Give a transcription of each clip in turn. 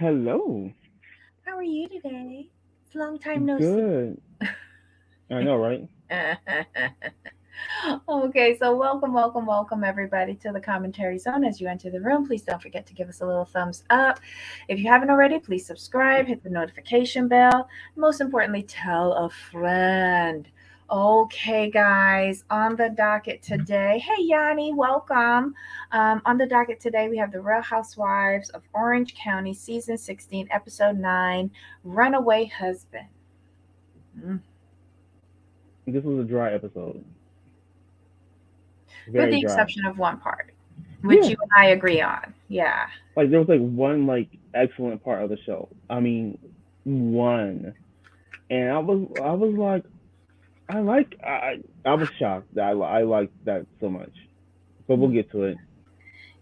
Hello. How are you today? It's a long time no see. Good. I know, right? Okay, so welcome everybody to the commentary zone. As you enter the room, please don't forget to give us a little thumbs up. If you haven't already, please subscribe, hit the notification bell. Most importantly, tell a friend. Okay, guys, on the docket today. Hey, Yanni, welcome. On the docket today, we have the Real Housewives of Orange County, season 16, episode 9, Runaway Husband. Mm. This was a dry episode. With Very the dry. exception of one part, which Yeah. you and I agree on. Yeah. Like there was like one excellent part of the show. I mean, one. And I was like I was shocked that I liked that so much. But we'll get to it.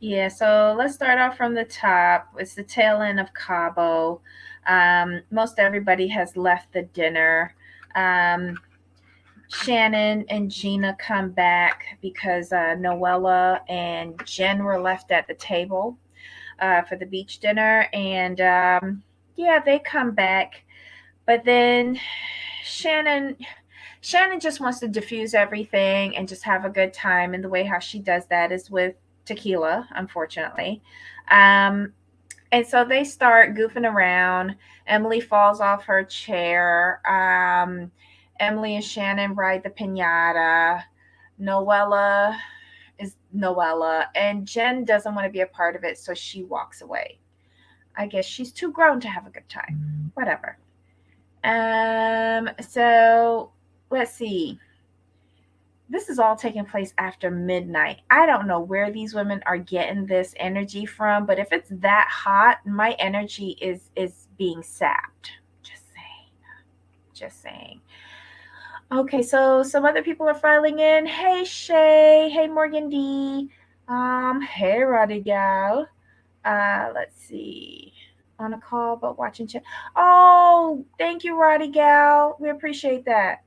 Yeah, so let's start off from the top. It's the tail end of Cabo. Most everybody has left the dinner. Um, Shannon and Gina come back because Noella and Jen were left at the table for the beach dinner. And yeah, they come back. But then Shannon Shannon just wants to diffuse everything and just have a good time. And the way how she does that is with tequila, unfortunately. Um, and so they start goofing around. Emily falls off her chair. Emily and Shannon ride the pinata. Noella is Noella. And Jen doesn't want to be a part of it, so she walks away. I guess she's too grown to have a good time. Whatever. So let's see. This is all taking place after midnight. I don't know where these women are getting this energy from, but if it's that hot, my energy is being sapped. Just saying. Just saying. Okay, so some other people are filing in. Hey Shay, hey Morgan D. Hey Roddy Gal. Let's see. On a call but watching chat. Oh, thank you, Roddy Gal. We appreciate that.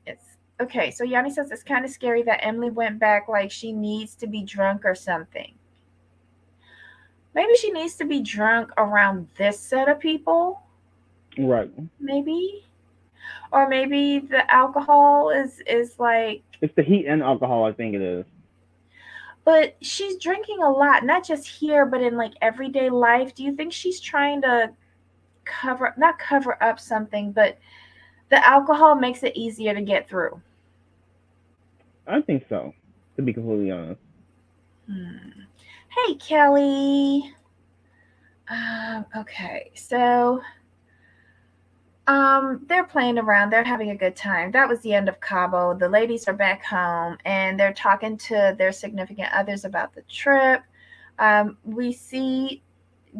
It's okay. So Yanni says it's kind of scary that Emily went back like she needs to be drunk or something. Maybe she needs to be drunk around this set of people. Right. Maybe, or maybe the alcohol is like. It's the heat and alcohol, I think it is. But she's drinking a lot, not just here, but in like everyday life. Do you think she's trying to not cover up something, but the alcohol makes it easier to get through? I think so, to be completely honest. Hmm. Hey, Kelly. Okay, so they're playing around. They're having a good time. That was the end of Cabo. The ladies are back home and they're talking to their significant others about the trip. We see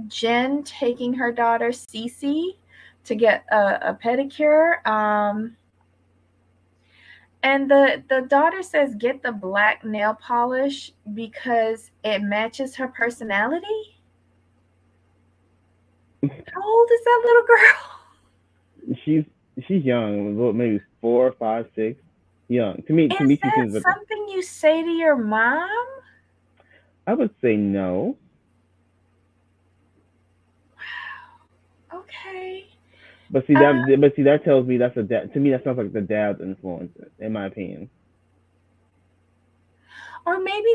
Jen taking her daughter Cece to get a pedicure. And the daughter says get the black nail polish because it matches her personality. How old is that little girl? she's she's young, maybe 4, 5, 6. Young. To Is me she that seems like something you say to your mom? I would say no. Okay. Uh, But see that tells me that's a dad. To me, that sounds like the dad's influence, in my opinion. or maybe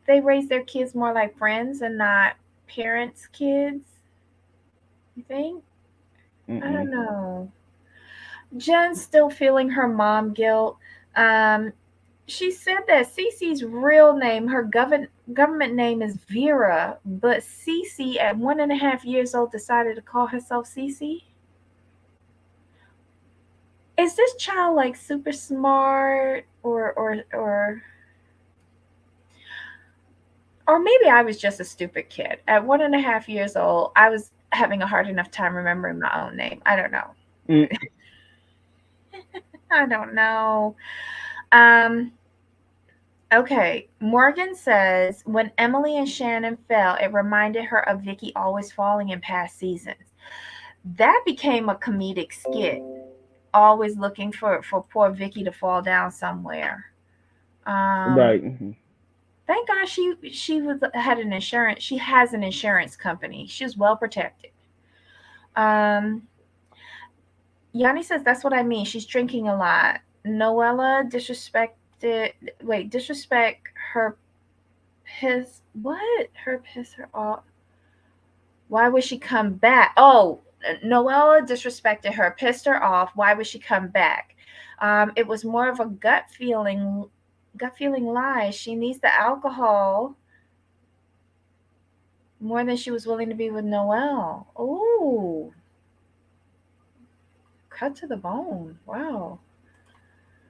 they raise their kids more like friends and not parents' kids. You think? I Mm-mm. don't know. Jen's still feeling her mom guilt. Um, she said that Cece's real name, her government name is Vera, but Cece at 1.5 years old decided to call herself Cece. Is this child like super smart or maybe I was just a stupid kid. At 1.5 years old, I was having a hard enough time remembering my own name. I don't know. Mm. I don't know. Um, okay. Morgan says when Emily and Shannon fell, it reminded her of Vicky always falling in past seasons. That became a comedic skit, always looking for poor Vicky to fall down somewhere. Um, Right. Thank God had an insurance. She has an insurance company. She's well protected. Um, Yanni says that's what I mean. She's drinking a lot. Noella disrespected. Wait, disrespect her piss. What? Her piss her off. Why would she come back? Oh, Noella disrespected her, pissed her off. Why would she come back? It was more of a gut feeling lie. She needs the alcohol more than she was willing to be with Noel. Ooh, cut to the bone. Wow.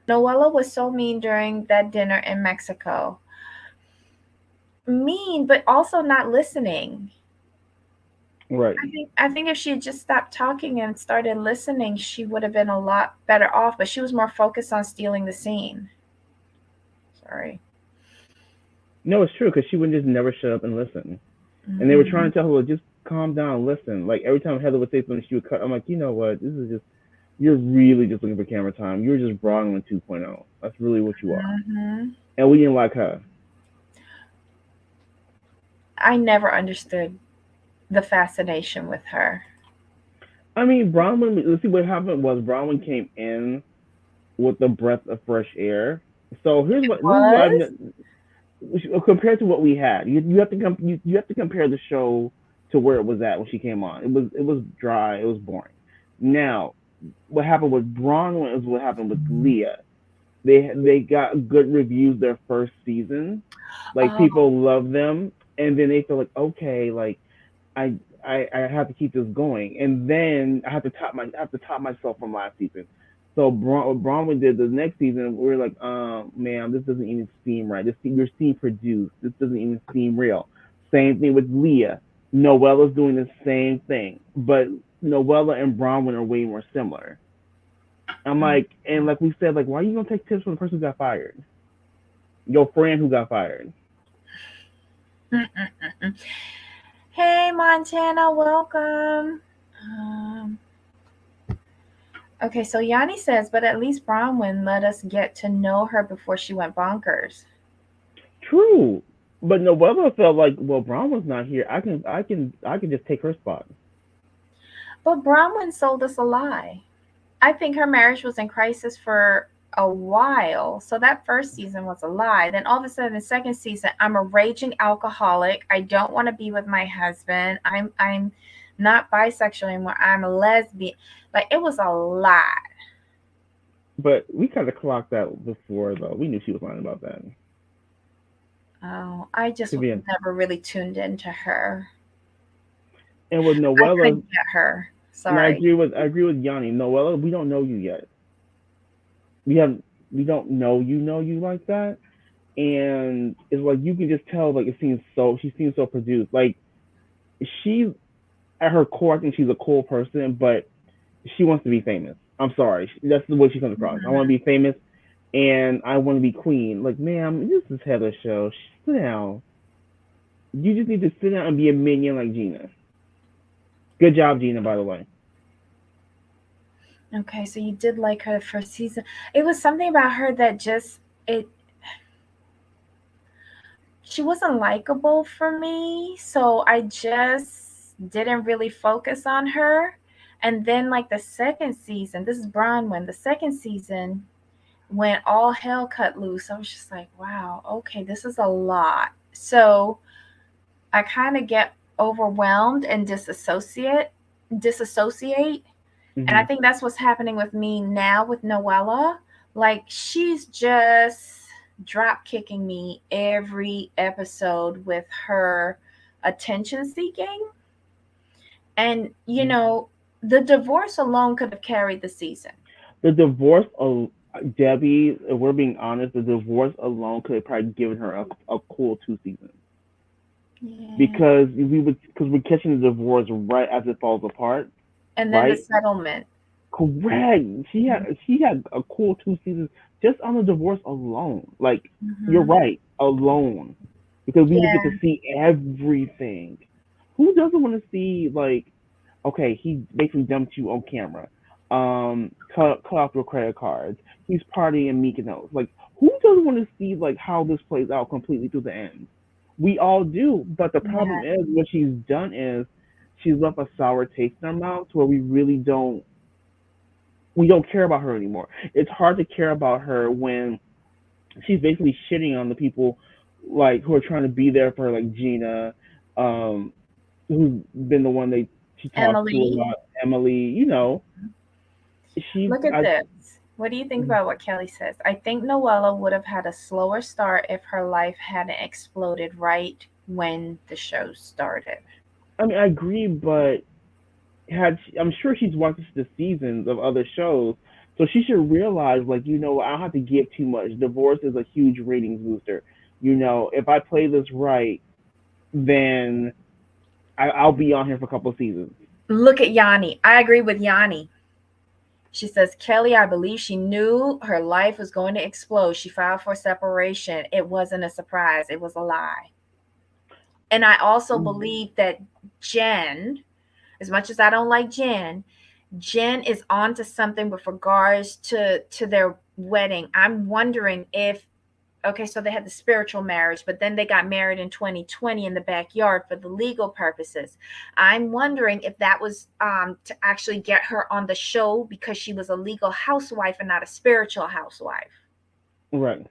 Noella was so mean during that dinner in Mexico. Mean, but also not listening. Right. I think if she had just stopped talking and started listening, she would have been a lot better off. But she was more focused on stealing the scene. Sorry. No, it's true because she would just never shut up and listen. And they were trying Mhm. to tell her, well, just calm down and listen. Like every time Heather would say something, she would cut. I'm like, you know what? This is just you're really just looking for camera time. You're just Bronwyn 2.0. That's really what you are. Mhm. And we didn't like her. I never understood the fascination with her. I mean, Bronwyn. Let's see what happened was Bronwyn came in with a breath of fresh air. So this is what I've Was? compared to what we had. You have to you have to compare the show to where it was at when she came on. It was dry. It was boring. Now, what happened with Bronwyn is what happened with Leah. They got good reviews their first season. Like Oh. people love them, and then they feel like okay, like I I have to keep this going, and then I have to top myself from last season. So Bronwyn did the next season. We were like, man, this doesn't even seem right. You're seeing produced. This doesn't even seem real. Same thing with Leah. Noella's doing the same thing, but Noella and Bronwyn are way more similar. I'm Mm. like, and like we said, like, why are you gonna take tips from the person who got fired? Your friend who got fired. Mm-mm-mm. Hey, Montana, welcome. Um, okay, so Yanni says, but at least Bronwyn let us get to know her before she went bonkers. True, but Noella felt like, well, Bronwyn's not here. I can just take her spot. But Bronwyn sold us a lie. I think her marriage was in crisis for a while. So that first season was a lie. Then all of a sudden, the second season, I'm a raging alcoholic. I don't want to be with my husband. I'm not bisexual anymore. I'm a lesbian. Like it was a lot. But we kind of clocked that before, though. We knew she was lying about that. Oh, I just To be honest. never really tuned into her. And with I Noella, couldn't get her. and Sorry. I agree with Yanni. Noella, we don't know you yet. We have we don't know you like that, and it's like you can just tell like she seems so produced. Like she at her core, I think she's a cool person, but she wants to be famous. I'm sorry, that's the way she comes across. I want to Mhm. be famous, and I want to be queen. Like, ma'am, this is Heather's show. Sit down. You just need to sit down and be a minion like Gina. Good job, Gina, by the way. Okay, so you did like her the first season. It was something about her that just it she wasn't likable for me, so I just didn't really focus on her. And then like the second season, this is Bronwyn, the second season when all hell cut loose, I was just like, wow, okay, this is a lot. So I kind of get overwhelmed and disassociate. And I Hmm. think that's what's happening with me now with Noella. Like she's just drop kicking me every episode with her attention seeking. And the divorce alone could have carried the season. The divorce of Debbie, if we're being honest, the divorce alone could have probably given her a cool 2 seasons Yeah. because we're catching the divorce right as it falls apart, And then the right? settlement. Correct. She had a cool 2 seasons just on the divorce alone. Like you're Mm-hmm. right, alone because we would get to Yeah. see everything. Who doesn't want to see like okay, he basically dumped you on camera. Cut off your credit cards. He's partying in Mykonos. Like, Who doesn't want to see like how this plays out completely to the end? We all do, but the problem Yeah. is what she's done is she's left a sour taste in our mouths where we don't care about her anymore. It's hard to care about her when she's basically shitting on the people like who are trying to be there for her, like Gina, um, who's been the one she talks to a Emily, lot. Emily, she look at I this. What do you think about what Kelly says? I think Noella would have had a slower start if her life hadn't exploded right when the show started. I mean I agree, but I'm sure she's watched the seasons of other shows, so she should realize like I don't have to give too much. Divorce is a huge ratings booster. If I play this right, then I'll be on here for a couple of seasons. Look at Yanni. I agree with Yanni. She says, Kelly, I believe she knew her life was going to explode. She filed for separation. It wasn't a surprise, it was a lie. And I also believe that Jen, as much as I don't like Jen is onto something with regards to their wedding. I'm wondering if okay, so they had the spiritual marriage, but then they got married in 2020 in the backyard for the legal purposes. I'm wondering if that was to actually get her on the show because she was a legal housewife and not a spiritual housewife. Right.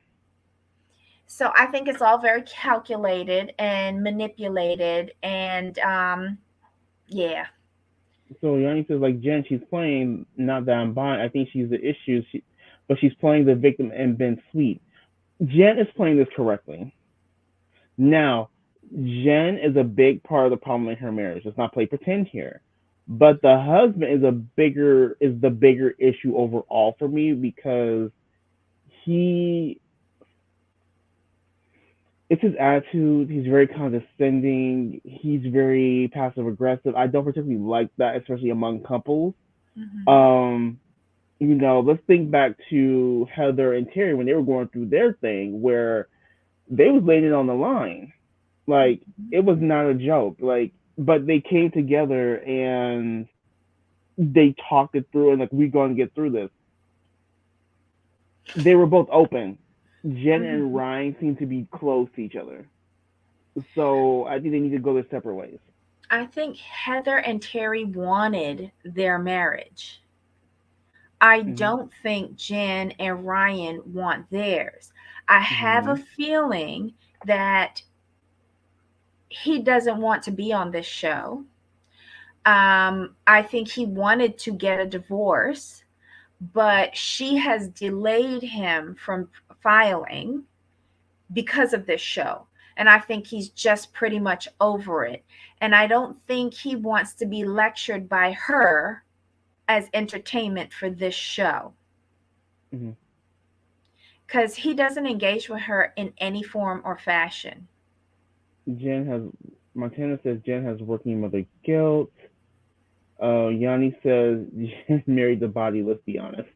So I think it's all very calculated and manipulated, and yeah. So Yanni says like Jen, she's playing not that I'm buying. I think she's the issue. But she's playing the victim and been sweet. Jen is playing this correctly. Now, Jen is a big part of the problem in her marriage. Let's not play pretend here. But the husband is the bigger issue overall for me because he it's his attitude. He's very condescending. He's very passive aggressive. I don't particularly like that, especially among couples. Mm-hmm. Um, let's think back to Heather and Terry when they were going through their thing where they was laying it on the line. Like it was not a joke. Like, but they came together and they talked it through and like we're going to get through this. They were both open. Jen and Mm-hmm. Ryan seem to be close to each other. So I think they need to go their separate ways. I think Heather and Terry wanted their marriage. I Hmm. don't think Jen and Ryan want theirs. I have a Hmm. feeling that he doesn't want to be on this show. I think he wanted to get a divorce, but she has delayed him from filing because of this show. And I think he's just pretty much over it. And I don't think he wants to be lectured by her as entertainment for this show Hmm. because he doesn't engage with her in any form or fashion. Jen has Montana says Jen has working mother guilt. Yanni says Jen married the body. Let's be honest.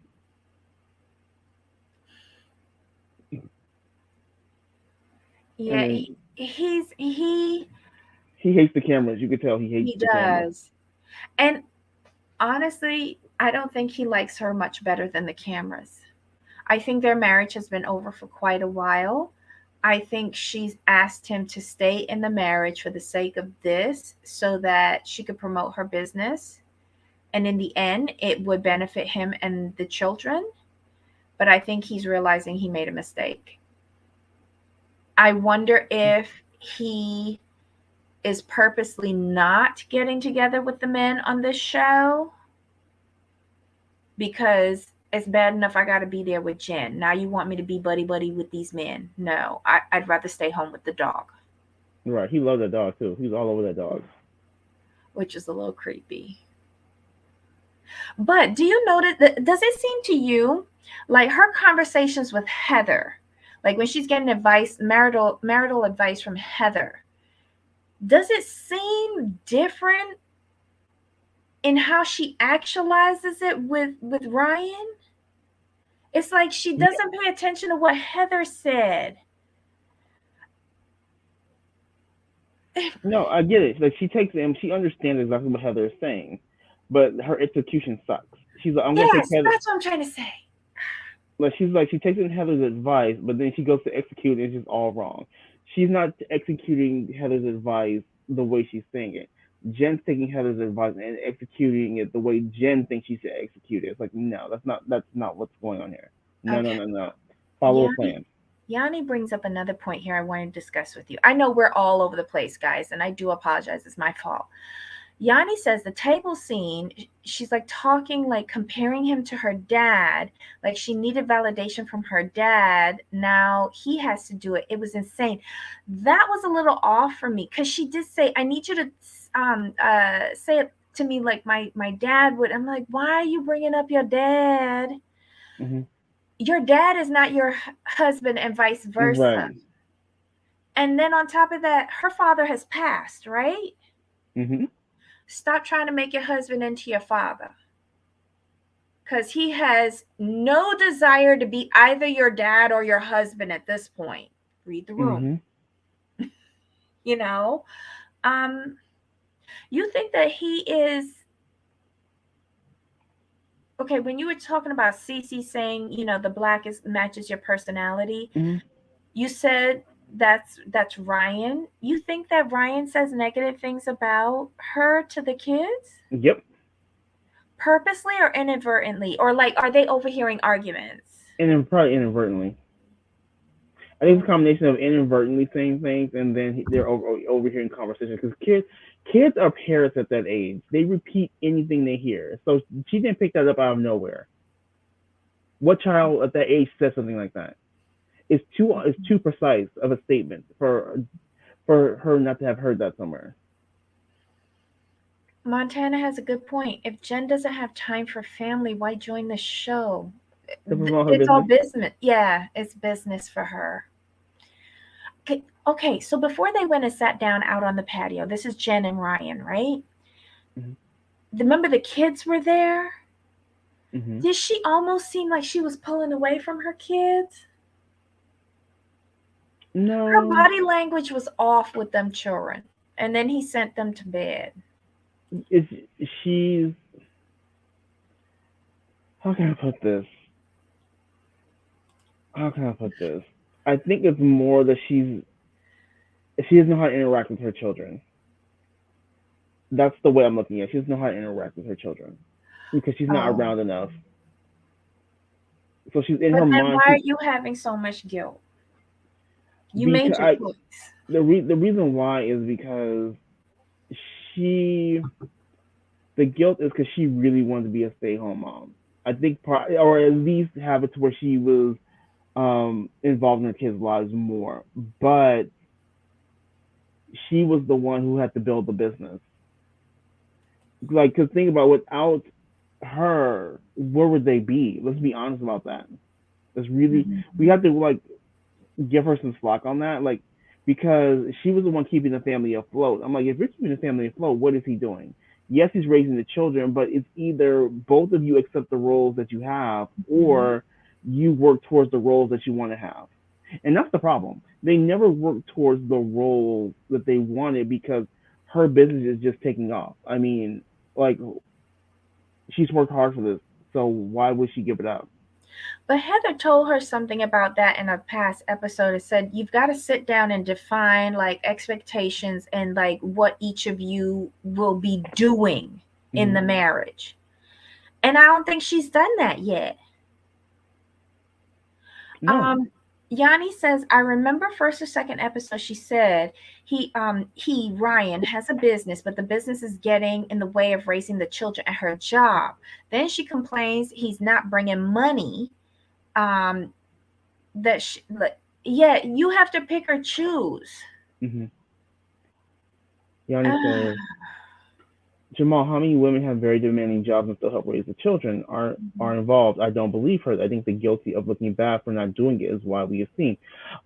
And Yeah, then he hates the cameras. You could tell he hates he the cameras. does. And honestly, I don't think he likes her much better than the cameras. I think their marriage has been over for quite a while. I think she's asked him to stay in the marriage for the sake of this so that she could promote her business. And in the end, it would benefit him and the children. But I think he's realizing he made a mistake. I wonder if he is purposely not getting together with the men on this show because it's bad enough I got to be there with Jen. Now you want me to be buddy buddy with these men? No, I'd rather stay home with the dog, Right. He loved that dog too. He was all over that dog. which is a little creepy. But do you notice that? Does it seem to you like her conversations with Heather, like when she's getting advice, marital advice from Heather, does it seem different in how she actualizes it with Ryan? It's like she Yeah. doesn't pay attention to what Heather said. No, I get it. Like she takes him. She understands exactly what Heather is saying, but her execution sucks. She's like, I'm gonna take Yes, Heather. that's what I'm trying to say. She takes in Heather's advice, but then she goes to execute and it's just all wrong. She's not executing Heather's advice the way she's saying it. Jen's taking Heather's advice and executing it the way Jen thinks she should execute it. It's like no, that's not what's going on here. No, no, Okay. no, no. Follow the Yanni plan. Yanni brings up another point here I want to discuss with you. I know we're all over the place, guys, and I do apologize. It's my fault. Yanni says the table scene, she's like talking, like comparing him to her dad, like she needed validation from her dad. Now he has to do it. It was insane. That was a little off for me because she did say, I need you to say it to me like my dad would. I'm like, why are you bringing up your dad? Hmm. Your dad is not your husband and vice versa. Right. And then on top of that, her father has passed, right? Hmm. Stop trying to make your husband into your father because he has no desire to be either your dad or your husband at this point. Read the room, Hmm. you know. Um, you think that he is okay when you were talking about Cece saying, the black is matches your personality. Hmm. You said that's Ryan. You think that Ryan says negative things about her to the kids Yep. purposely or inadvertently, or like are they overhearing arguments? And then probably inadvertently. I think it's a combination of inadvertently saying things and then they're overhearing conversations because kids are parrots at that age. They repeat anything they hear. So she didn't pick that up out of nowhere. What child at that age says something like that? It's too precise of a statement for her not to have heard that somewhere. Montana has a good point. If Jen doesn't have time for family, why join the show? To promote her It's all business. business. Yeah, it's business for her. Okay, okay, so before they went and sat down out on the patio, this is Jen and Ryan, right? Hmm. Remember the kids were there? Hmm. Did she almost seem like she was pulling away from her kids? Her No, body language was off with them children. And then he sent them to bed. it's she's how can I put this? How can I put this? I think it's more that she doesn't know how to interact with her children. That's the way I'm looking at it. She doesn't know how to interact with her children because she's not Oh. around enough. So she's in But her then mind. why She are you having so much guilt? You made because your choice. the reason why is because she the guilt is because she really wanted to be a stay home mom. I think or at least have it to where she was involved in her kids' lives more. But she was the one who had to build the business. Like, cause think about without her, where would they be? Let's be honest about that. That's really we Mhm. have to like give her some slack on that, like because she was the one keeping the family afloat. I'm like, if you're keeping the family afloat, what is he doing? Yes, he's raising the children, but it's either both of you accept the roles that you have, Mhm. or you work towards the roles that you want to have. And that's the problem. They never worked towards the role that they wanted because her business is just taking off. I mean, like she's worked hard for this, so why would she give it up? But Heather told her something about that in a past episode. It said you've got to sit down and define like expectations and like what each of you will be doing in Mm-hmm. the marriage. And I don't think she's done that yet. No. Um, Yanni says, I remember first or second episode she said he Ryan has a business, but the business is getting in the way of raising the children at her job. Then she complains he's not bringing money. Um, that she, like, yeah, you have to pick or choose. Mm-hmm. Yanni says, Jamal, how many women have very demanding jobs and still help raise the children? Are involved? I don't believe her. I think the guilty of looking bad for not doing it is why we have seen.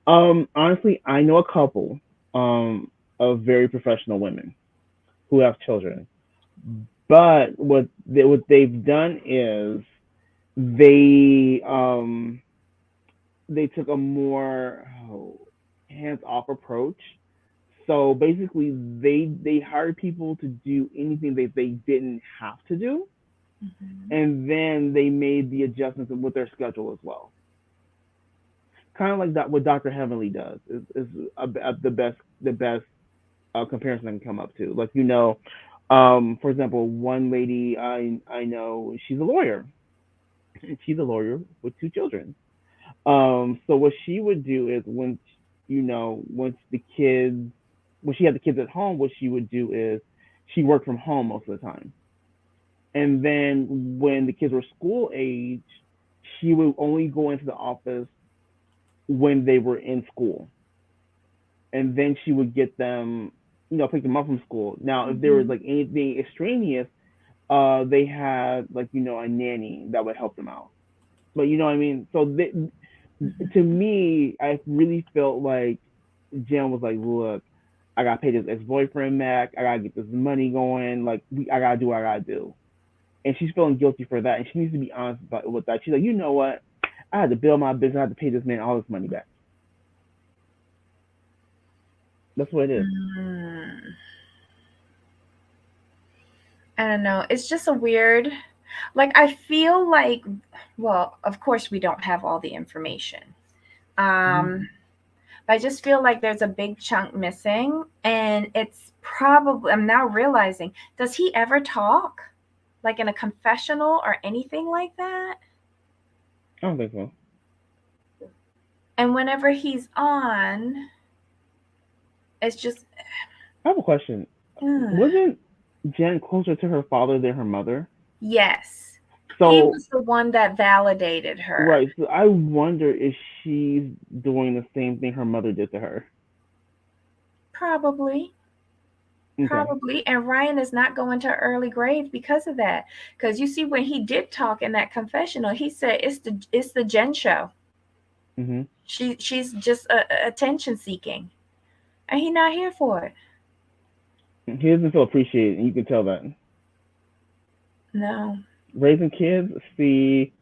Honestly, I know a couple of very professional women who have children, but what they've done is they um they took a more hands off approach. So basically, they hired people to do anything they didn't have to do, Mhm. and then they made the adjustments with their schedule as well. kind of like that what Dr. Heavenly does is the best comparison I can come up to. Like for example, one lady I know, she's a lawyer, and she's a lawyer with two children. So what she would do is once the kids when she had the kids at home, what she would do is she worked from home most of the time. And then when the kids were school age, she would only go into the office when they were in school. And then she would get them, pick them up from school. Now, if there was Mhm. like anything extraneous, they had like a nanny that would help them out. But you know what I mean. So to Mhm. me, I really felt like Jen was like, "Look, I gotta pay this ex-boyfriend back. I gotta get this money going. Like, I gotta do what I gotta do." And she's feeling guilty for that, and she needs to be honest about with that. She's like, "You know what? I had to build my business. I had to pay this man all his money back." That's what it is. Mm. I don't know. It's just a weird, like, I feel like, well, of course, we don't have all the information. Mm-hmm. Um, but I just feel like there's a big chunk missing. And it's probably, I'm now realizing, does he ever talk? Like in a confessional or anything like that? I don't think so. And whenever he's on, it's just, I have a question. ugh. Wasn't Jen closer to her father than her mother? Yes. He So was the one that validated her. right. So I wonder if she's doing the same thing her mother did to her. Probably. Okay. Probably. And Ryan is not going to early grave because of that. Because you see, when he did talk in that confessional, he said it's the Jen show. Mhm. She's just attention seeking, and he not here for it. He doesn't feel appreciated, and you can tell that. No. Raising kids, see,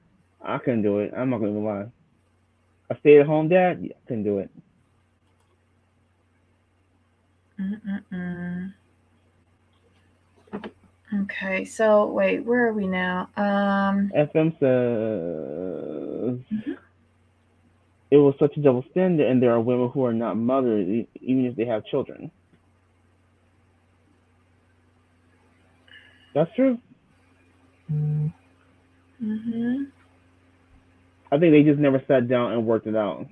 I couldn't do it. I'm not gonna lie. A stay-at-home dad, yeah, I couldn't do it. Mm-mm-mm. Okay. So wait, where are we now? FM says Mhm. it was such a double standard, and there are women who are not mothers, even if they have children. That's true. Mhm. I think they just never sat down and worked it out.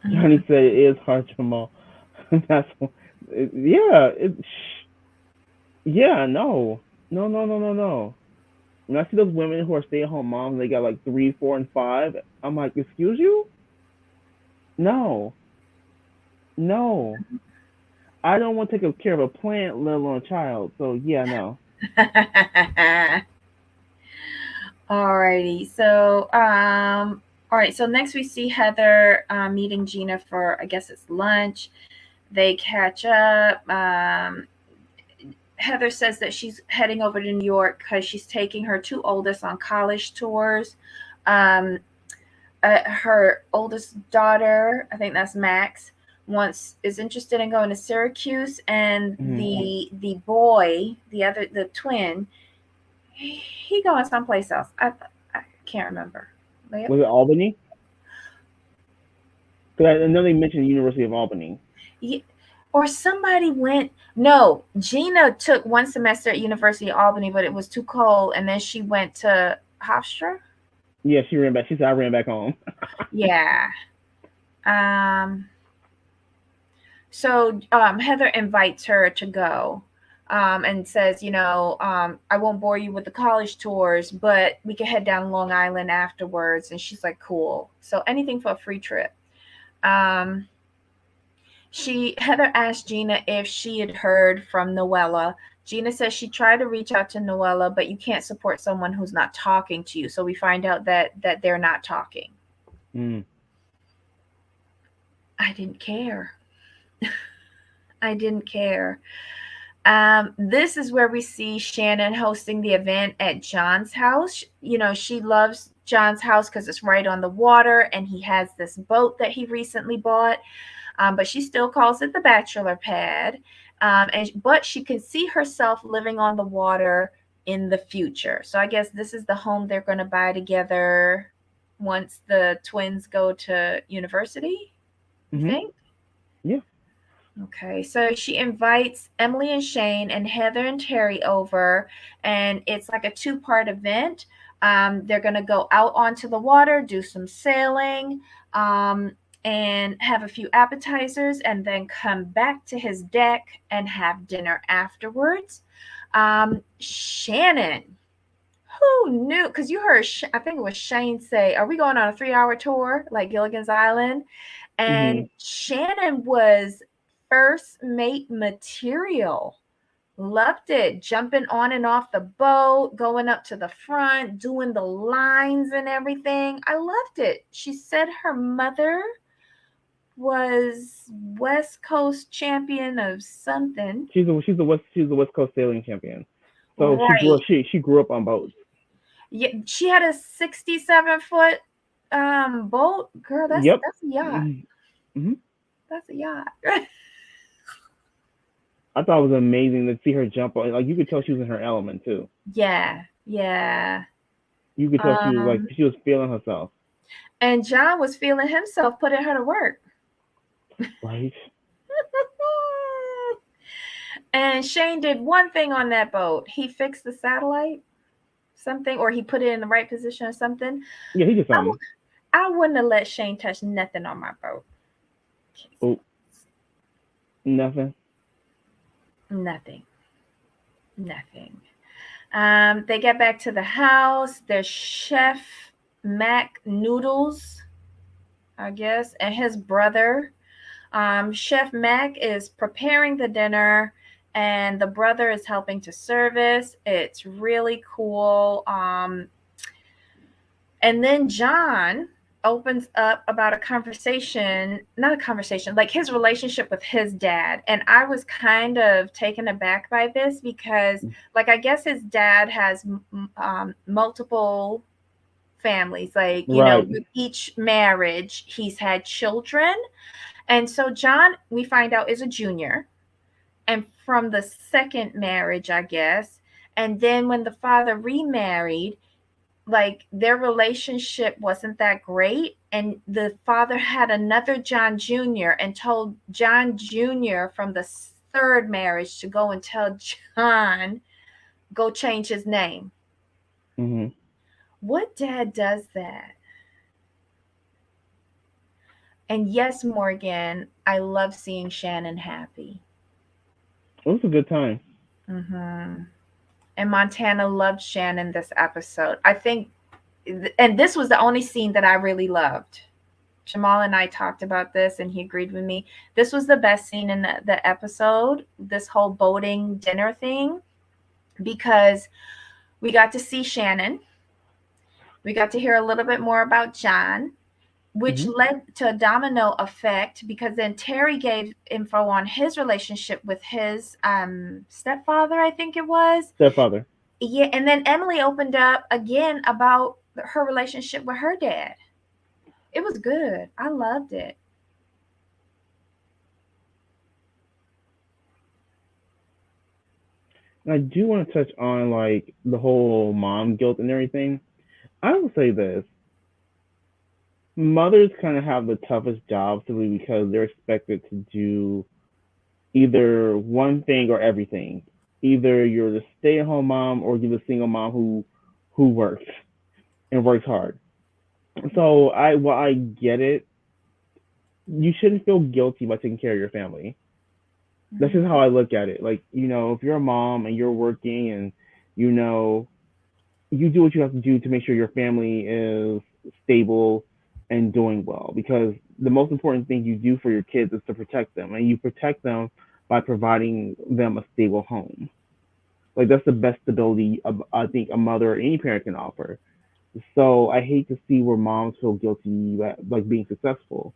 Mhm. Johnny said it is hard, Jamal. That's yeah. Yeah. No. No. No. No. No. No. When I see those women who are stay-at-home moms, they got like three, four, and five. I'm like, excuse you? No. No. I don't want to take care of a plant, let alone a child. So yeah, no. Alrighty. All right. So next we see Heather meeting Gina for, I guess it's lunch. They catch up. Heather says that she's heading over to New York because she's taking her two oldest on college tours. Um, her oldest daughter, I think that's Max, wants is interested in going to Syracuse, and Hmm. the boy, the twin, he going someplace else. I can't remember. Yep. Was it Albany? Because I know they mentioned University of Albany. Ye- Or somebody went. No, Gina took one semester at University of Albany, but it was too cold, and then she went to Hofstra. Yeah, she ran back. She said I ran back home. Yeah. Um. So Heather invites her to go, and says, I won't bore you with the college tours, but we can head down Long Island afterwards. And she's like, cool. So anything for a free trip. Um, She Heather asked Gina if she had heard from Noella. Gina says she tried to reach out to Noella, but you can't support someone who's not talking to you. So we find out that they're not talking. Mm. I didn't care. I didn't care. This is where we see Shannon hosting the event at John's house. She loves John's house because it's right on the water, and he has this boat that he recently bought. But she still calls it the bachelor pad. But she can see herself living on the water in the future. So I guess this is the home they're going to buy together. once the twins go to university, you Mhm. think? Yeah. Okay, so she invites Emily and Shane and Heather and Terry over, and it's like a two-part event. They're going to go out onto the water, do some sailing, um, and have a few appetizers, and then come back to his deck and have dinner afterwards. Shannon, who knew? Because you heard, I think it was Shane say, "Are we going on a 3-hour tour like Gilligan's Island?" And Mhm. Shannon was first mate material. Loved it. Jumping on and off the boat, going up to the front, doing the lines and everything. I loved it. She said her mother was West Coast champion of something. She's the West Coast sailing champion. So Right. she grew up on boats. Yeah, she had a 67-foot boat. Girl, Yep. that's a yacht. Mm-hmm. That's a yacht. I thought it was amazing to see her jump on. Like you could tell she was in her element too. Yeah, yeah. You could tell Um, she was feeling herself. and John was feeling himself putting her to work. Right. And Shane did one thing on that boat. He fixed the satellite, something, or he put it in the right position or something. Yeah, he did I, something. I wouldn't have let Shane touch nothing on my boat. Oh, nothing. Nothing. Nothing. They get back to the house. There's Chef Mac Noodles, I guess, and his brother. Chef Mac is preparing the dinner, and the brother is helping to service. It's really cool. And then John opens up about a conversation, not a conversation, like his relationship with his dad. And I was kind of taken aback by this because, like, I guess his dad has multiple families. Like, Right. with each marriage, he's had children. And so John, we find out, is a junior. And from the second marriage, I guess. And then when the father remarried, like their relationship wasn't that great. And the father had another John Jr. and told John Jr. from the third marriage to go and tell John, go change his name. Mhm. What dad does that? And yes, Morgan, I love seeing Shannon happy. It was a good time. Hmm. And Montana loved Shannon this episode. I think, and this was the only scene that I really loved. Jamal and I talked about this, and he agreed with me. This was the best scene in the episode, this whole boating dinner thing, because we got to see Shannon. We got to hear a little bit more about John, which Mhm. led to a domino effect because then Terry gave info on his relationship with his stepfather, I think it was. Stepfather. Yeah, and then Emily opened up again about her relationship with her dad. It was good. I loved it. And I do want to touch on like the whole mom guilt and everything. I will say this: mothers kind of have the toughest job simply because they're expected to do either one thing or everything. Either you're the stay-at-home mom or you're the single mom who works and works hard. So while I get it, you shouldn't feel guilty by taking care of your family. That's just Mm-hmm. how I look at it. Like, if you're a mom and you're working and you know you do what you have to do to make sure your family is stable and doing well, because the most important thing you do for your kids is to protect them, and you protect them by providing them a stable home. Like that's the best stability I think a mother or any parent can offer. So I hate to see where moms feel guilty like being successful,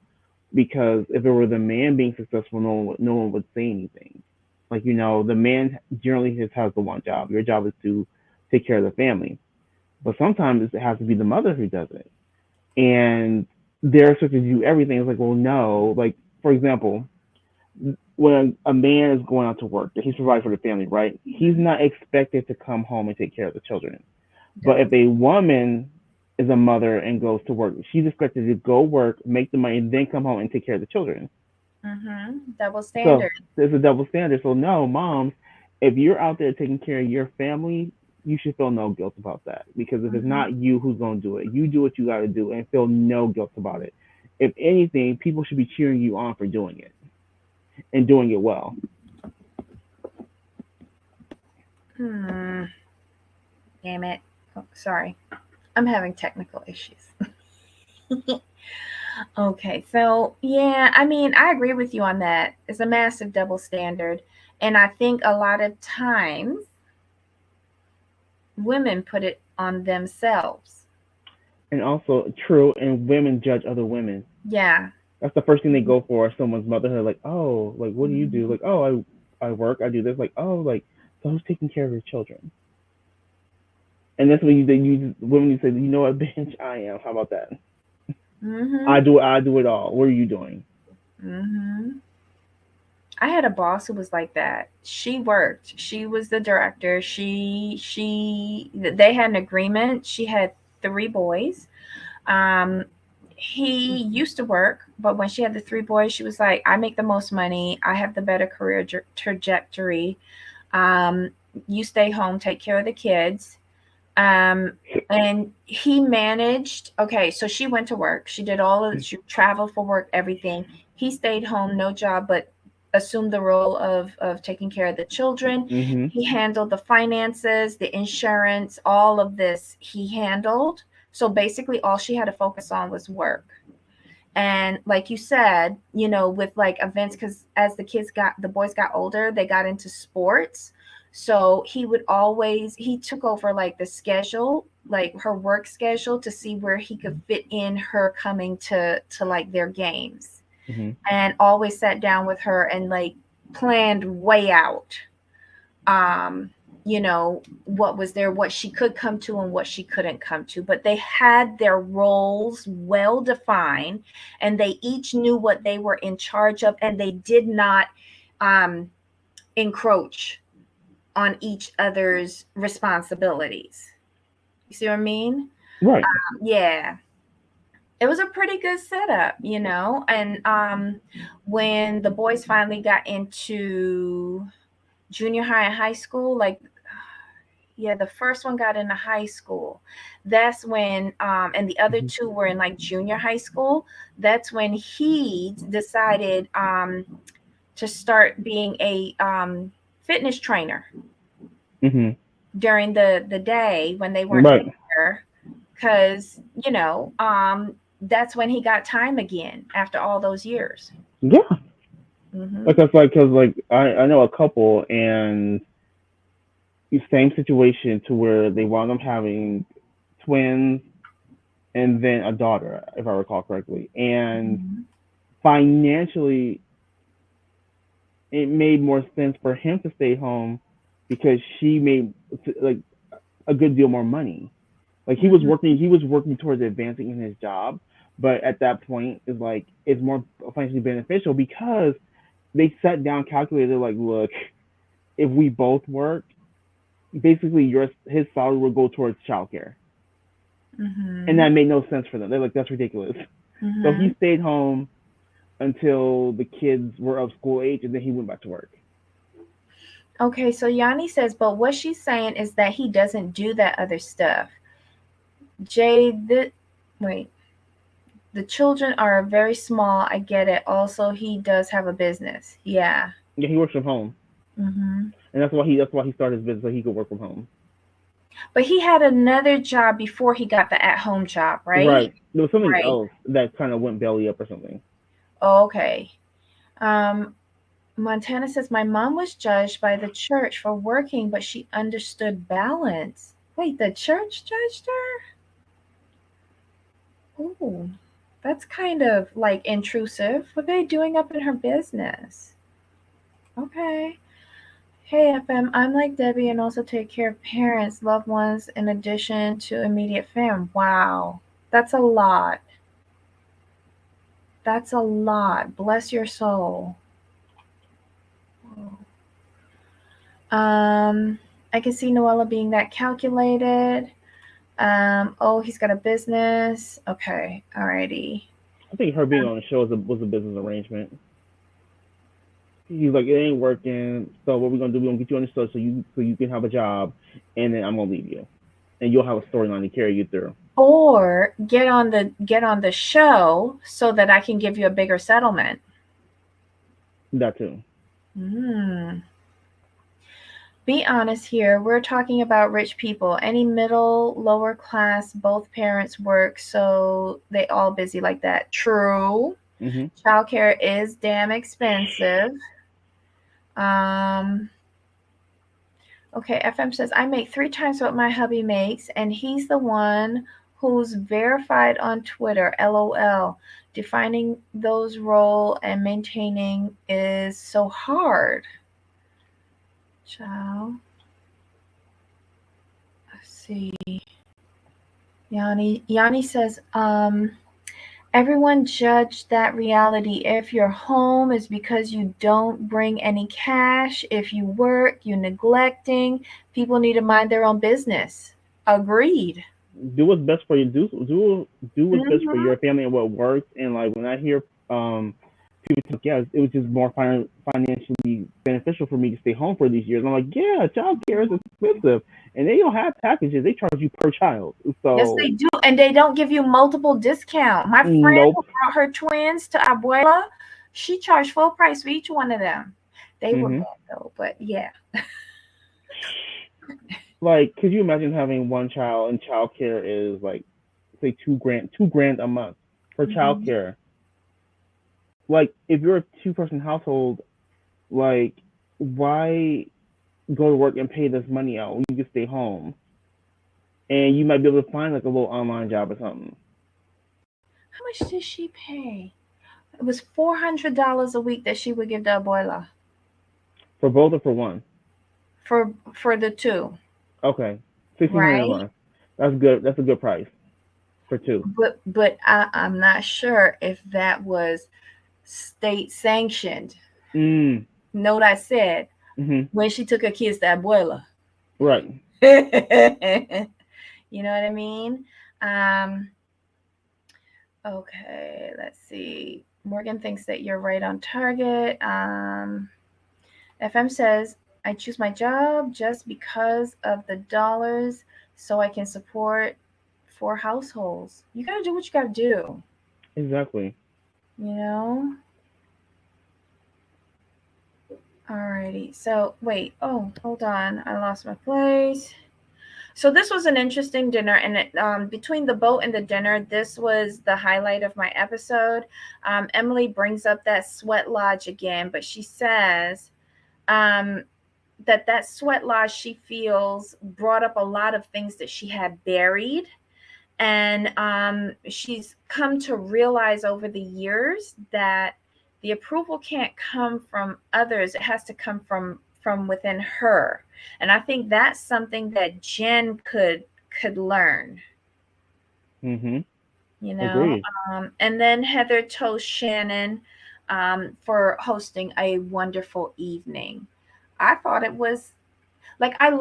because if it were the man being successful, no one would say anything. Like, the man generally just has the one job. Your job is to take care of the family, but sometimes it has to be the mother who does it, and they're expected to do everything. It's like, well, no. Like, for example, when a man is going out to work, he's providing for the family, right? He's Mm-hmm. not expected to come home and take care of the children. But That if was a woman is a mother and goes to work. She's expected to go work, make the money, and then come home and take care of the children. Double So standard. there's a double standard. So no, moms, if you're out there taking care of your family, you should feel no guilt about that. Because if it's Hmm. not you who's going to do it, you do what you got to do and feel no guilt about it. If anything, people should be cheering you on for doing it and doing it well. Hmm. Damn it. Oh, sorry. I'm having technical issues. Okay, so yeah, I mean, I agree with you on that. It's a massive double standard. And I think a lot of times women put it on themselves. And also, true, and women judge other women. Yeah. That's the first thing they go for someone's motherhood. Like, oh, like, what do you do? Mhm. Like, oh, I work, I do this. Like, oh, like, so who's taking care of your children? And that's when you women you say, you know what, bitch, I am. How about that? Mhm. I do it all. What are you doing? Mhm. I had a boss who was like that. She worked. She was the director. They had an agreement. She had three boys. Um, he used to work, but when she had the three boys, she was like, "I make the most money. I have the better career trajectory. Um, you stay home, take care of the kids." Um, and he managed. Okay, so she went to work. She did all of. She traveled for work, everything. He stayed home, no job, but assumed the role of taking care of the children. Mhm. He handled the finances, the insurance, all of this. He handled. So basically, all she had to focus on was work. And like you said, with like events, because as the boys got older, they got into sports. So he took over like the schedule, like her work schedule, to see where he could fit in her coming to like their games, Mhm. and always sat down with her and like planned way out, um what was there, what she could come to and what she couldn't come to, but they had their roles well defined, and they each knew what they were in charge of, and they did not um encroach on each other's responsibilities. You see what I mean? Right. Yeah, it was a pretty good setup, and when the boys finally got into junior high and high school, like, yeah, the first one got into high school. That's when, and the other Mhm. two were in like junior high school. That's when he decided to start being a fitness trainer Mhm. during the day when they weren't Right. there, because that's when he got time again after all those years. Yeah. Hmm. Like that's like because like I know a couple and same situation to where they wound up having twins and then a daughter, if I recall correctly. And Hmm. financially, it made more sense for him to stay home because she made like a good deal more money. Like Hmm. he was working towards advancing in his job, but at that point, is like it's more financially beneficial because they sat down, calculated, like, look, if we both work, basically his salary will go towards childcare, and Hmm. that made no sense for them. They're like, that's ridiculous. So he Hmm. stayed home until the kids were of school age, and then he went back to work. Okay, so Yanni says, but what she's saying is that he doesn't do that other stuff. Jay, wait, the children are very small. I get it. Also, he does have a business. Yeah. Yeah, he works from home, Hmm. and that's why he started his business so he could work from home. But he had another job before he got the at-home job, right? Right. There was something Right. else that kind of went belly up or something. Okay. Um, Montana says, my mom was judged by the church for working, but she understood balance. Wait, the church judged her? Ooh, that's kind of like intrusive. What are they doing up in her business? Okay. Hey, FM, I'm like Debbie and also take care of parents, loved ones, in addition to immediate fam. Wow. That's a lot. That's a lot. Bless your soul. Um, I can see Noella being that calculated. Oh, he's got a business. Okay, alrighty. I think her being on the show was a business arrangement. He's like, it ain't working. So what we're gonna do? We're gonna get you on the show so you can have a job, and then I'm gonna leave you, and you'll have a storyline to carry you through. Or get on the show so that I can give you a bigger settlement. That too. Hmm. Be honest here. We're talking about rich people. Any middle, lower class, both parents work, so they all busy like that. True. Mhm. Childcare is damn expensive. Um, okay, FM says I make 3 times what my hubby makes, and he's the one who's verified on Twitter. LOL. Defining those role and maintaining is so hard. Child. Let's see. Yanni says, everyone judge that reality. If you're home is because you don't bring any cash. If you work, you neglecting. People need to mind their own business. Agreed. Do what's best for you. Do what's best for Hmm. your family and what works. And like when I hear people talk, yeah, it was just more financially beneficial for me to stay home for these years. I'm like, yeah, child care is expensive, and they don't have packages. They charge you per child. Yes, So they do. And they don't give you multiple discount. My friend who nope. brought her twins to Abuela, she charged full price for each one of them. They were Mhm. bad though, but yeah. Like, could you imagine having one child and child care is like say 2 grand, 2 grand a month for child Mhm. care? Like, if you're a two-person household, like, why go to work and pay this money out when you can stay home and you might be able to find like a little online job or something How much did she pay? It was $400 a week that she would give the abuela for both or for one? for for the two, Okay, 1,600 a right? month. That's good. That's a good price for two. But I'm not sure if that was state sanctioned. Mm. Note I said Mhm. when she took her kids to abuela. Right. You know what I mean? Um, okay, let's see. Morgan thinks that you're right on target. FM says, I choose my job just because of the dollars so I can support 4 households. You gotta do what you gotta do, Exactly. you know? Alrighty. So, wait. Oh, hold on. I lost my place. So this was an interesting dinner, and between the boat and the dinner, this was the highlight of my episode. Emily brings up that sweat lodge again, but she says um, that sweat lodge she feels brought up a lot of things that she had buried, and she's come to realize over the years that the approval can't come from others; it has to come from within her. And I think that's something that Jen could learn, Mhm. you know. Agreed. And then Heather toast Shannon for hosting a wonderful evening. I thought it was like I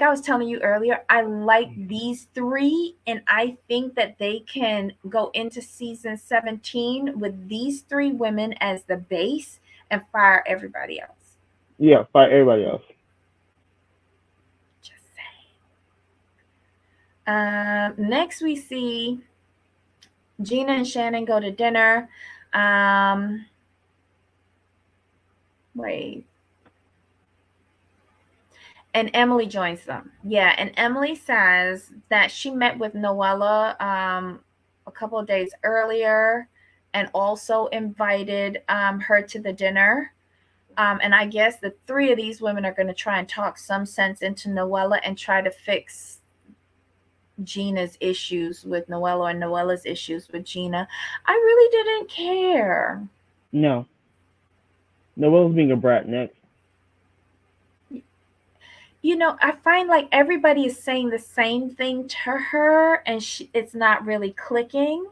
was telling you earlier, I like these three, and I think that they can go into season 17 with these three women as the base and fire everybody else. Yeah. Fight everybody else. Just say. Next, we see Gina and Shannon go to dinner. Um, wait, and Emily joins them. Yeah, and Emily says that she met with Noella a couple of days earlier and also invited her to the dinner. And I guess the three of these women are going to try and talk some sense into Noella and try to fix Gina's issues with Noella and Noella's issues with Gina. I really didn't care. No. Noelle's being a brat next. I find like everybody is saying the same thing to her, and it's not really clicking.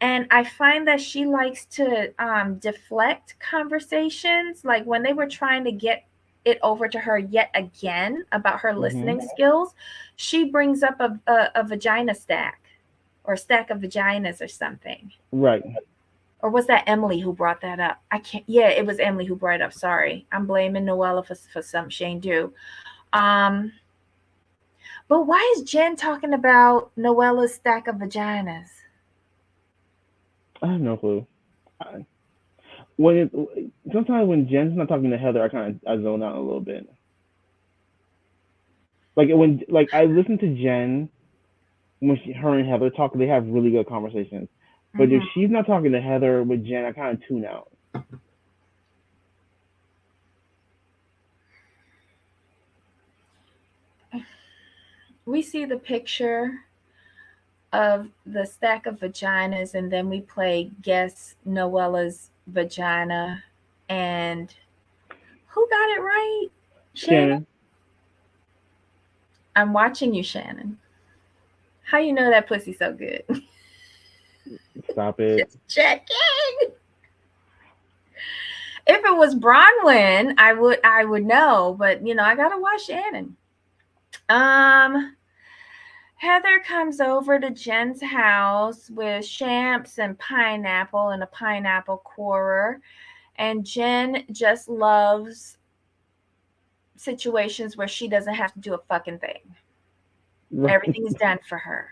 And I find that she likes to deflect conversations. Like when they were trying to get it over to her yet again about her Mhm. listening skills, she brings up a vagina stack or a stack of vaginas or something. Right. Or was that Emily who brought that up? I can't. Yeah, it was Emily who brought it up. Sorry, I'm blaming Noella for some Shane do. Um, but why is Jen talking about Noella's stack of vaginas? I have no clue. I, when it, sometimes when Jen's not talking to Heather, I zone out a little bit. Like I listen to Jen when her and Heather talk, they have really good conversations. But if Hmm. she's not talking to Heather with Jen, I kind of tune out. We see the picture of the stack of vaginas, and then we play guess Noella's vagina. And who got it right? Shannon? Shannon, I'm watching you, Shannon. How you know that pussy so good? stop it. Just checking. If it was Bronwyn, I would know, but I gotta watch Shannon. Um, Heather comes over to Jen's house with champs and pineapple and a pineapple corer, and Jen just loves situations where she doesn't have to do a fucking thing. Right. Everything is done for her.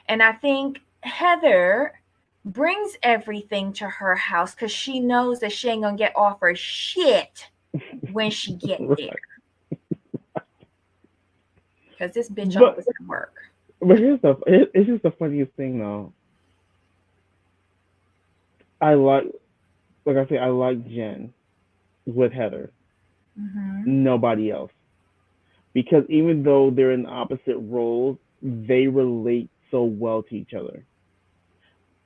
And I think Heather brings everything to her house because she knows that she ain't gonna get offered shit when she get there. Right. Because this bitch But always at work. here's it's just the funniest thing though. I like I say, I like Jen with Heather. Hmm. Nobody else, because even though they're in opposite roles, they relate so well to each other.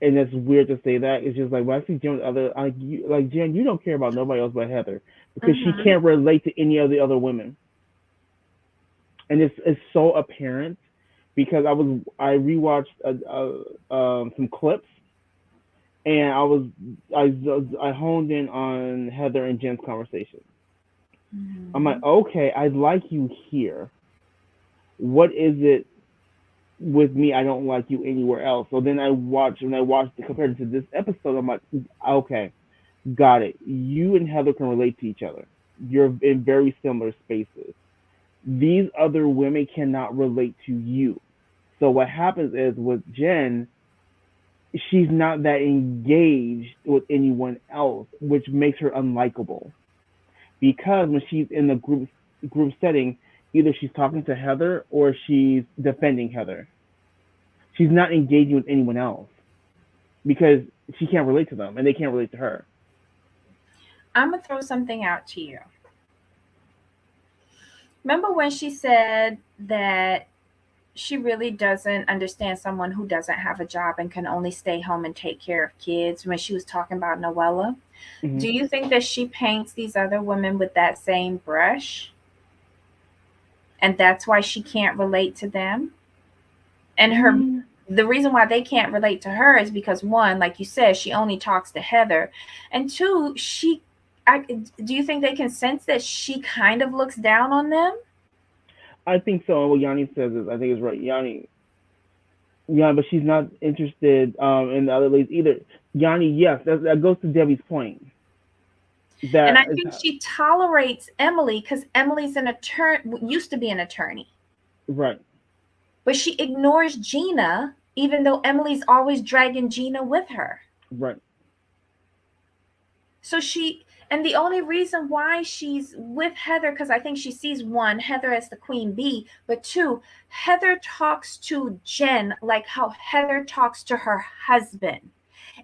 And it's weird to say that. It's just like when I see Jen with other, like Jen, you don't care about nobody else but Heather because she Hmm. can't relate to any of the other women, and it's so apparent because I rewatched some clips, and I honed in on Heather and Jen's conversation. I'm like, Hmm. okay, I like you here. What is it with me? I don't like you anywhere else. So then when I watched it compared to this episode, I'm like, okay, got it. You and Heather can relate to each other. You're in very similar spaces. These other women cannot relate to you. So what happens is with Jen, she's not that engaged with anyone else, which makes her unlikable. Because when she's in the group setting, either she's talking to Heather or she's defending Heather. She's not engaging with anyone else because she can't relate to them and they can't relate to her. I'm gonna throw something out to you. Remember when she said that she really doesn't understand someone who doesn't have a job and can only stay home and take care of kids when she was talking about Noella? Hmm. Do you think that she paints these other women with that same brush and that's why she can't relate to them? And her Mm, the reason why they can't relate to her is because one, like you said, she only talks to Heather, and two, I do you think they can sense that she kind of looks down on them? I think so. And what Yanni says is, I think is right. Yanni, yeah, but she's not interested in the other ladies either. Yanni, yes, that goes to Debbie's point. And That I is think she tolerates Emily because Emily's an attorney, used to be an attorney, right, but she ignores Gina, even though Emily's always dragging Gina with her. right. So and the only reason why she's with Heather, because I think she sees one, Heather as the queen bee, but two, Heather talks to Jen like how Heather talks to her husband.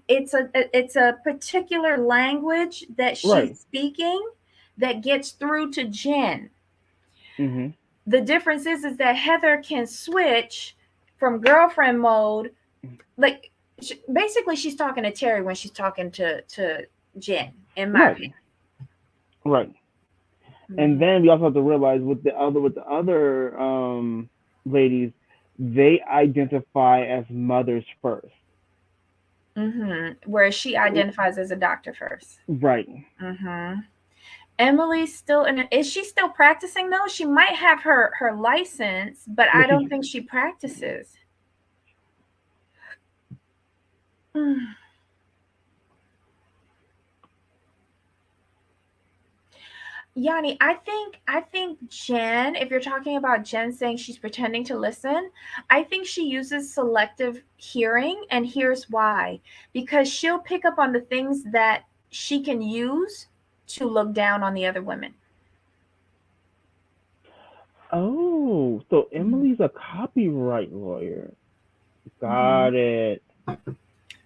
It's a particular language that she's Right. speaking that gets through to Jen. Mhm. The difference is that Heather can switch from girlfriend mode, like basically she's talking to Terry when she's talking to Jen, in my Right. opinion. Right. And Mhm. then we also have to realize with the other ladies, they identify as mothers first. Mhm. Whereas she identifies as a doctor first. Right. Mhm. Emily's still in. Is she still practicing though? She might have her license, but Well, I don't think she practices. Yanni, I think Jen, if you're talking about Jen saying she's pretending to listen, I think she uses selective hearing, and here's why. Because she'll pick up on the things that she can use to look down on the other women. oh, so Emily's a copyright lawyer. Mm-hmm. Got it.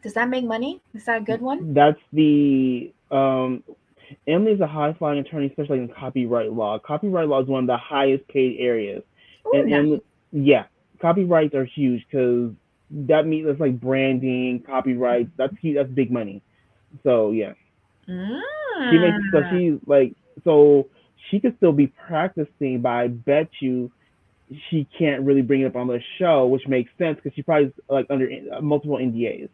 Does that make money? Is that a good one? That's the Emily's a high flying attorney specializing in copyright law. Copyright law is one of the highest paid areas, Oh, and nice. Emily, yeah, copyrights are huge because that means that's like branding, copyrights. That's huge. That's big money. So yeah, she makes so Mm. she's like so she could still be practicing, but I bet you she can't really bring it up on the show, which makes sense because she probably like under multiple NDAs.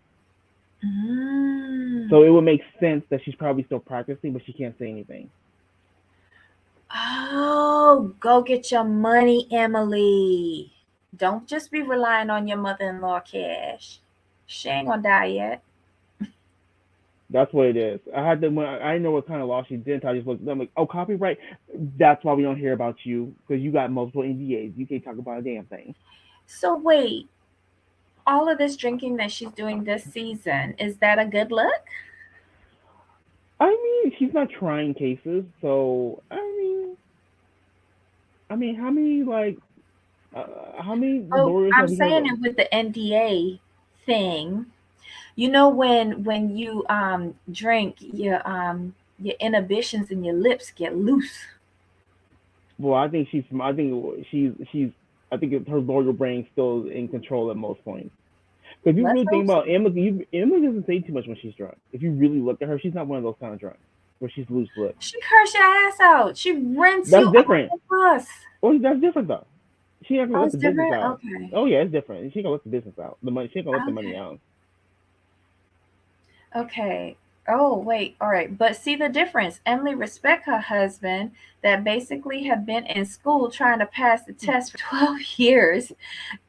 Mm. So it would make sense that she's probably still practicing, but she can't say anything. Oh, go get your money, Emily. Don't just be relying on your mother-in-law cash. She ain't gonna die yet. That's what it is. I had to when I didn't know what kind of law she did. I just looked. I'm like, oh, copyright. That's why we don't hear about you because you got multiple NDAs. You can't talk about a damn thing. So wait, all of this drinking that she's doing this season, is that a good look? I mean, she's not trying cases, so I mean, how many Oh, lawyers I'm have we heard saying of? it with the NDA thing. You know when you drink, your inhibitions in your lips get loose. Well, I think I think her lawyer brain still in control at most points. Because you Let's really think hope so. about Emily, Emily doesn't say too much when she's drunk. If you really look at her, she's not one of those kind of drunk where she's loose lips. She curse your ass out. She rinse you That's off different. the bus. Oh, that's different though. She ain't gonna Oh, let it's the business different? out. Okay. Oh yeah, it's different. She gonna let the business out. The money. She ain't gonna let the money Okay. out. Okay. Oh, wait. All right. But see the difference. Emily respect her husband that basically have been in school trying to pass the test for 12 years.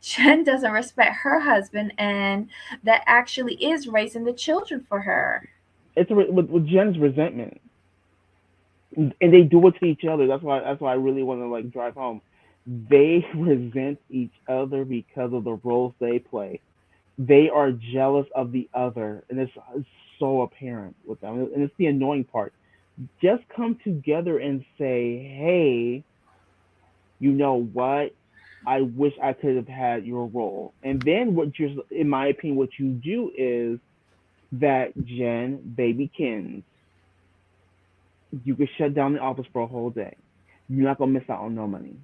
Jen doesn't respect her husband and that actually is raising the children for her. With Jen's resentment, and they do it to each other. That's why I really want to like drive home. They resent each other because of the roles they play. They are jealous of the other, and it's so apparent with them. And it's the annoying part. Just come together and say, "Hey, you know what? I wish I could have had your role." And then in my opinion, what you do is that Jen, baby Kins, you could shut down the office for a whole day. You're not gonna miss out on no money.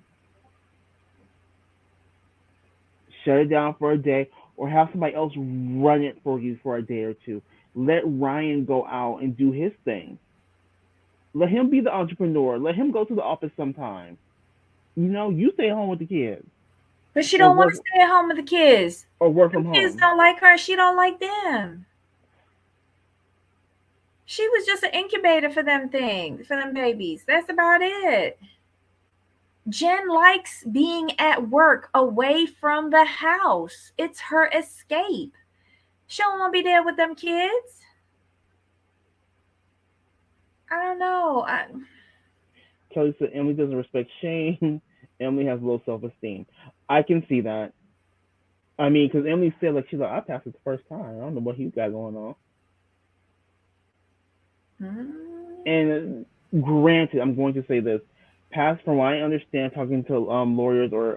Shut it down for a day, or have somebody else run it for you for a day or two. Let Ryan go out and do his thing. Let him be the entrepreneur. Let him go to the office sometime. You stay home with the kids But she or don't want to work stay at home with the kids. or work Them from kids home. don't like her. She don't like them. She was just an incubator for them things, for them babies. That's about it. Jen likes being at work away from the house. It's her escape. She don't want to be there with them kids. I don't know. Kelly said Emily doesn't respect Shane. Emily has low self esteem. I can see that. I mean, because Emily said like she's like I passed it the first time. I don't know what he's got going on. Mm, And granted, I'm going to say this. Past from what I understand, talking to lawyers or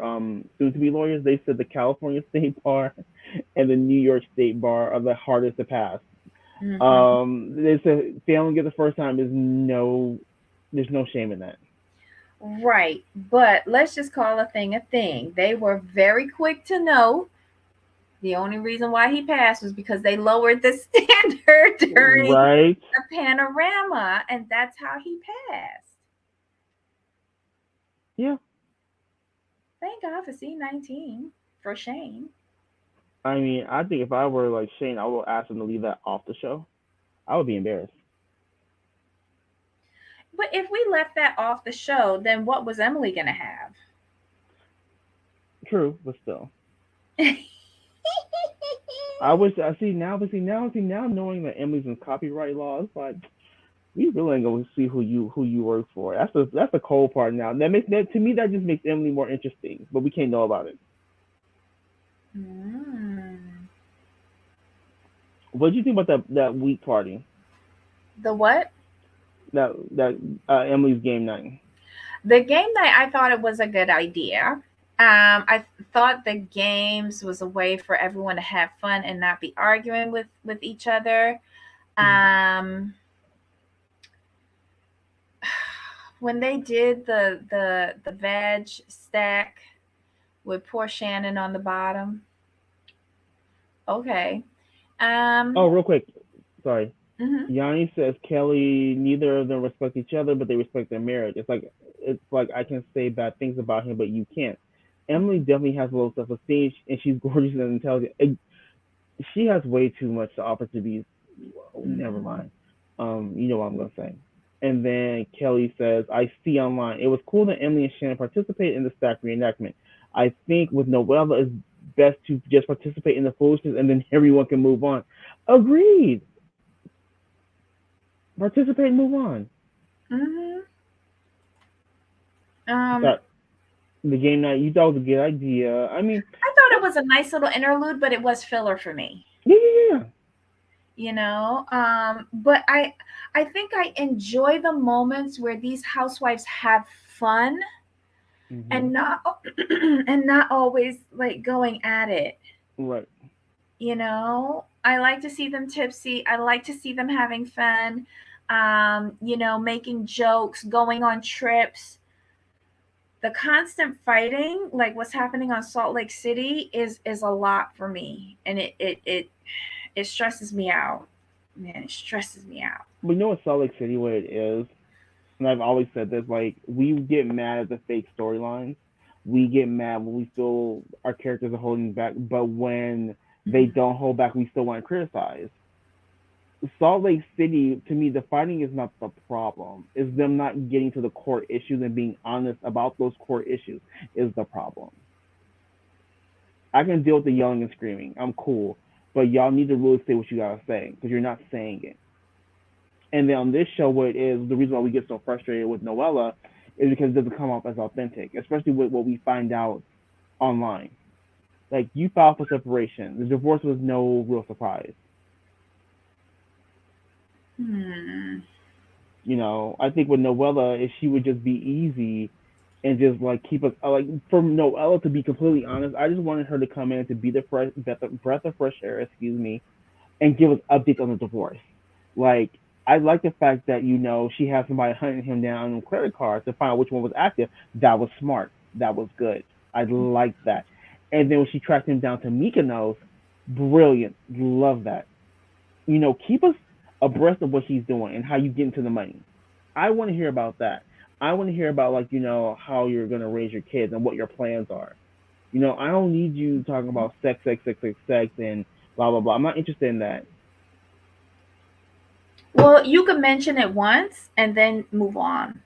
soon to be lawyers, they said the California State Bar and the New York State Bar are the hardest to pass. mm-hmm. They said failing it the first time is there's no shame in that. Right. But let's just call a thing a thing. They were very quick to know the only reason why he passed was because they lowered the standard during Right? a panorama, and that's how he passed. Yeah. Thank God for C19 for Shane. I mean, I think if I were like Shane, I would ask him to leave that off the show. I would be embarrassed. But if we left that off the show, then what was Emily gonna have? True, but still. I wish I see now, but see now, knowing that Emily's in copyright law, it's like we really ain't gonna see who you work for. That's the cold part now. That makes that to me that just makes Emily more interesting, but we can't know about it. Mm. What do you think about that week party? The what? That Emily's game night. The game night, I thought it was a good idea. I thought the games was a way for everyone to have fun and not be arguing with each other. Mhm. Um, when they did the veg stack with poor Shannon on the bottom, okay. Um, Oh, real quick, sorry. mhm. Yanni says Kelly, neither of them respect each other, but they respect their marriage. It's like I can say bad things about him, but you can't. Emily definitely has low self esteem, and she's gorgeous and intelligent. She has way too much to offer to be. Well, never Mhm. mind. You know what I'm gonna say. And then Kelly says, "I see online. It was cool that Emily and Shannon participated in the stack reenactment. I think with Noella, it's best to just participate in the foolishness, and then everyone can move on." Agreed. Participate and move on. Mhm. Um, That the game night you thought was a good idea. I mean, I thought it was a nice little interlude, but it was filler for me. yeah, yeah, yeah. But I think I enjoy the moments where these housewives have fun Mhm. and not and not always like going at it. Right. I like to see them tipsy. I like to see them having fun, making jokes, going on trips. The constant fighting, like what's happening on Salt Lake City, is a lot for me, and it stresses me out. Man, it stresses me out. But you know what Salt Lake City what it is, and I've always said this. Like we get mad at the fake storylines. We get mad when we feel our characters are holding back, but when they don't hold back, we still want to criticize. Salt Lake City, to me, the fighting is not the problem. It's them not getting to the core issues and being honest about those core issues is the problem. I can deal with the yelling and screaming. I'm cool. But y'all need to really say what you gotta say because you're not saying it. And then on this show, what it is, the reason why we get so frustrated with Noella is because it doesn't come off as authentic, especially with what we find out online. Like, you filed for separation. The divorce was no real surprise. Hmm. I think with Noella, if she would just be easy and just like keep us like for Noella to be completely honest, I just wanted her to come in to be the breath of fresh air, excuse me, and give us updates on the divorce. Like I like the fact that she had somebody hunting him down on credit cards to find out which one was active. That was smart. That was good. I like that. And then when she tracked him down to Mykonos, brilliant. Love that. Keep us abreast of what she's doing and how you get into the money. I want to hear about that. I want to hear about like how you're gonna raise your kids and what your plans are. I don't need you talking about sex, and blah blah blah. I'm not interested in that. Well, you could mention it once and then move on,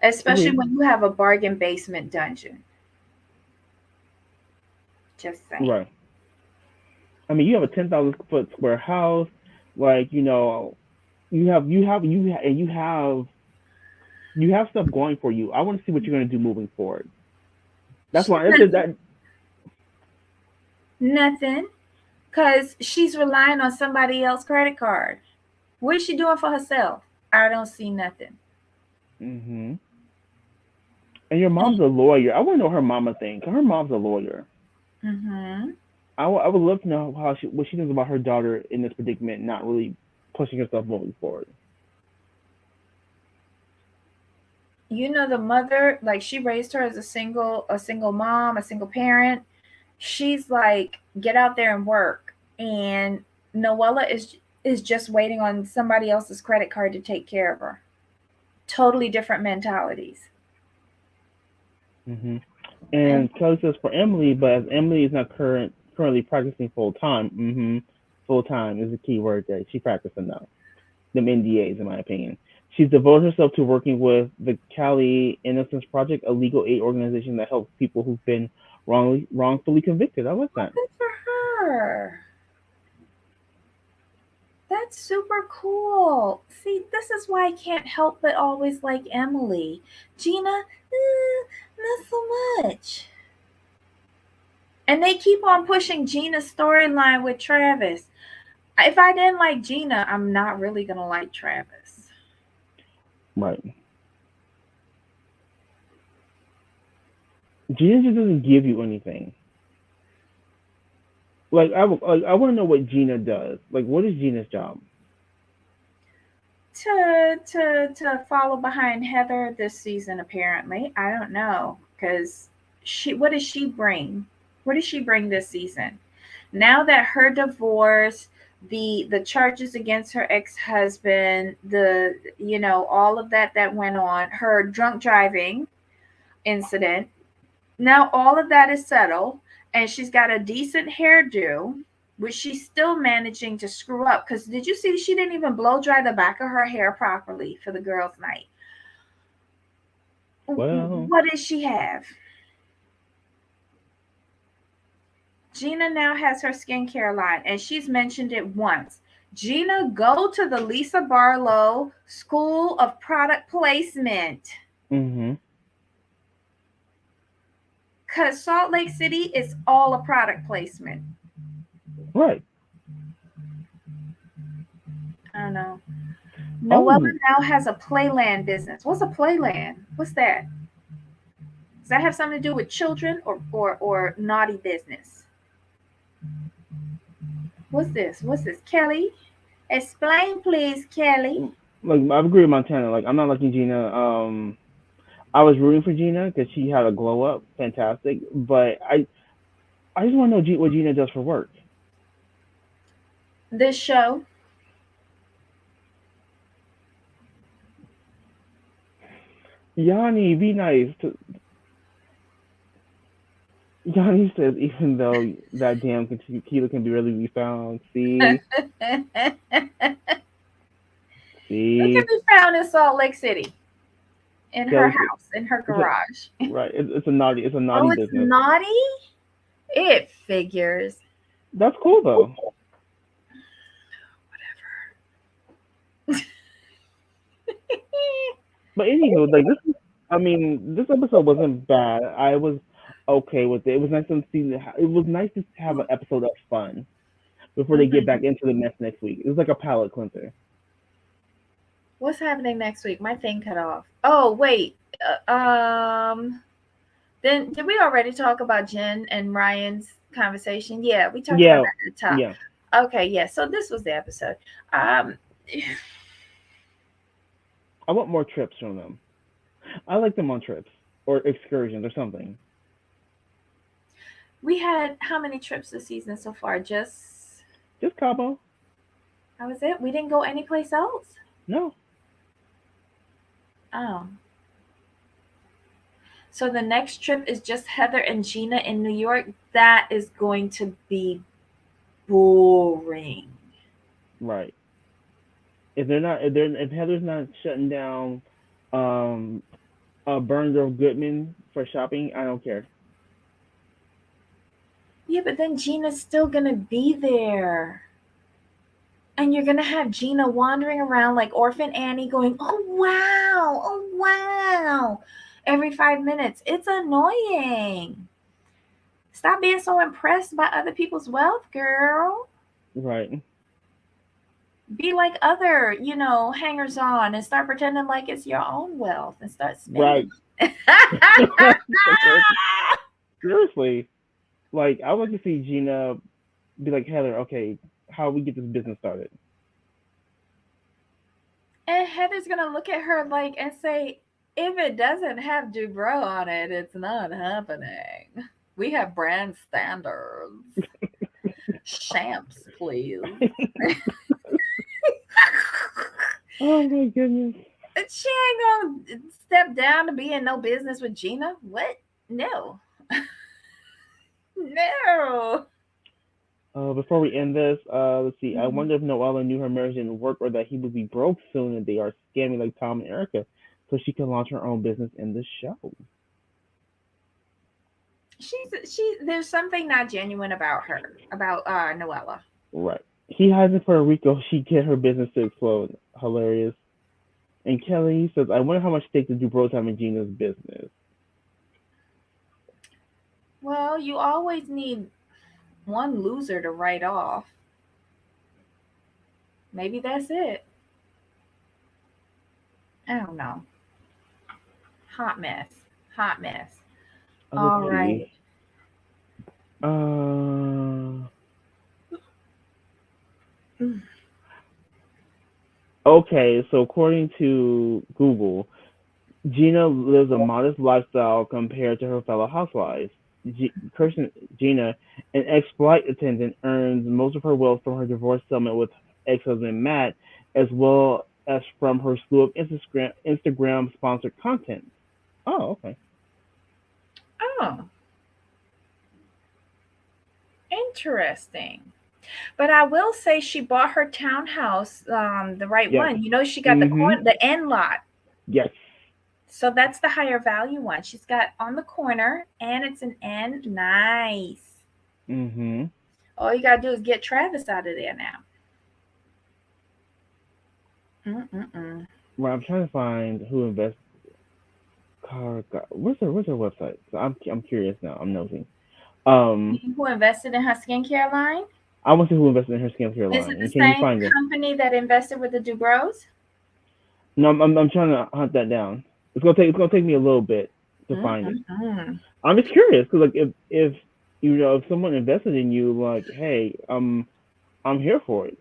especially Agreed. when you have a bargain basement dungeon. Just saying. Right. I mean, you have a 10,000 foot square house. Like you have stuff going for you. I want to see what you're gonna do moving forward. That's She's why that's nothing. that. Nothing. Because she's relying on somebody else's credit card. What is she doing for herself? I don't see nothing. Hmm. And your mom's a lawyer. I want to know her mama think. Her mom's a lawyer. Mm-hmm. I would love to know what she thinks about her daughter in this predicament, not really pushing herself moving forward. The mother, like she raised her as a single mom, a single parent. She's like, get out there and work. And Noella is just waiting on somebody else's credit card to take care of her. Totally different mentalities. Hmm. And And Kelly says for Emily, but as Emily is not currently practicing full time, full time is the key word that she practicing now. Them NDAs, in my opinion. She's devoted herself to working with the Cali Innocence Project, a legal aid organization that helps people who've been wrongfully convicted. I like Oh, that. good for her. That's super cool. See, this is why I can't help but always like Emily. Gina, not so much. And they keep on pushing Gina's storyline with Travis. If I didn't like Gina, I'm not really gonna like Travis. Right. Gina just doesn't give you anything. I want to know what Gina does. Like, what is Gina's job? To follow behind Heather this season, apparently. I don't know, because she what does she bring? What does she bring this season? Now that her divorce, the charges against her ex-husband, the all of that went on, her drunk driving incident, now all of that is settled, and she's got a decent hairdo, which she's still managing to screw up. Because did you see she didn't even blow dry the back of her hair properly for the girls' night? Well, What does she have? Gina now has her skincare line, and she's mentioned it once. Gina, go to the Lisa Barlow School of Product Placement. mm-hmm. Because Salt Lake City is all a product placement. Right. I don't know. Noella Oh, now has a Playland business. What's a Playland? What's that? Does that have something to do with children or naughty business? What's this? What's this? Kelly? Explain, please, Kelly. like I agree with Montana. Like, I'm not liking Gina. I was rooting for Gina because she had a glow up, fantastic. But I just want to know what Gina does for work. This show. Yanni, be nice. Yanni says even though that damn tequila can be really be found. See, It can see, be found in Salt Lake City, in her Kelly. house, in her It's a, garage. right. It's a naughty Oh, it's business. naughty? It figures. That's cool though. But anywho, like this, I mean, this episode wasn't bad. I was okay with it. It was nice to see. It was nice to have an episode of fun before they get Mhm. back into the mess next week. It was like a palate cleanser. What's happening next week? My thing cut off. Oh, wait. Then did we already talk about Jen and Ryan's conversation? Yeah, we talked about Yeah, that at the top. yeah. Okay, yeah. So this was the episode. Um, I want more trips from them. I like them on trips or excursions or something. we had how many trips this season so far? Just Just Cabo. that was it. We didn't go anyplace else. No. Oh, so the next trip is just Heather and Gina in New York. That is going to be boring. Right. If Heather's not shutting down, um, Burns or Goodman for shopping, I don't care. Yeah, but then Gina's still gonna be there. And you're gonna have Gina wandering around like Orphan Annie going, oh wow, every 5 minutes. It's annoying. Stop being so impressed by other people's wealth, girl. Right. Be like other, hangers on and start pretending like it's your own wealth and start spending. Right. Seriously. Like, I would like to see Gina be like, Heather, okay, how we get this business started? And Heather's gonna look at her like and say, if it doesn't have Dubrow on it, it's not happening. We have brand standards. Champs, please. Oh my goodness. She ain't gonna step down to be in no business with Gina. What? No. No. Before we end this, let's see. I Mhm. wonder if Noella knew her marriage didn't work or that he would be broke soon and they are scamming like Tom and Erica so she can launch her own business in the show. There's something not genuine about her, about Noella. Right. He hides in Puerto Rico. She get her business to explode. Hilarious. And Kelly says, I wonder how much stake the Dubros have in Gina's business. Well, you always need one loser to write off. Maybe that's it. I don't know. Hot mess. Hot mess. Let's All see. right. Uh, Mm. okay, so according to Google, Gina lives a modest lifestyle compared to her fellow housewives. Kirsten Gina, an ex-flight attendant, earns most of her wealth from her divorce settlement with ex-husband Matt, as well as from her slew of Instagram sponsored content. Oh, okay. Oh, interesting. But I will say she bought her townhouse, the right Yes. one. You know, she got Mhm. the end lot. Yes. So that's the higher value one. She's got on the corner and it's an end. Nice. Mhm. All you gotta do is get Travis out of there now. Mm-mm-mm. Well, I'm trying to find who invests. Where's her website? So I'm curious now. I'm nosing. Um, Who invested in her skincare line? I want to see who invested in her skincare Is line. it the And can you same find it? company that invested with the Dubros? No, I'm trying to hunt that down. It's gonna take me a little bit to find it. Mm-mm-mm. I'm just curious because like if if someone invested in you, like hey, I'm here for it.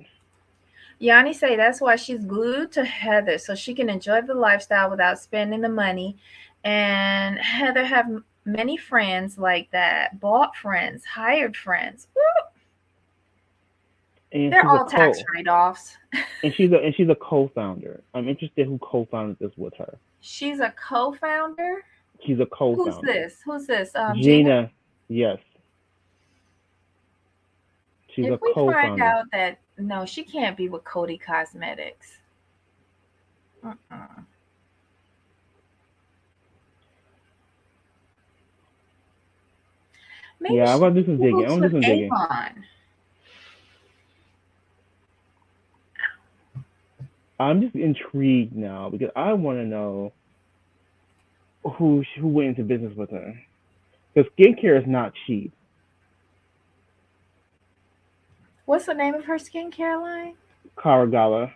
Yanni say that's why she's glued to Heather, so she can enjoy the lifestyle without spending the money. And Heather have many friends like that, bought friends, hired friends. And They're she's a all tax co write-offs. and she's a co-founder. I'm interested who co-founded this with her. She's a co-founder. She's a Who's co-founder. this? Who's this? Gina. Gina, yes, she's If a we find co-founder. out that no, she can't be with Cody Cosmetics. Mm-mm. Maybe Yeah, I'm she's gonna do in some digging. I'm cahoots gonna with do some digging. Avon. I'm just intrigued now because I want to know who went into business with her. Because skincare is not cheap. What's the name of her skincare line? Cara Gala,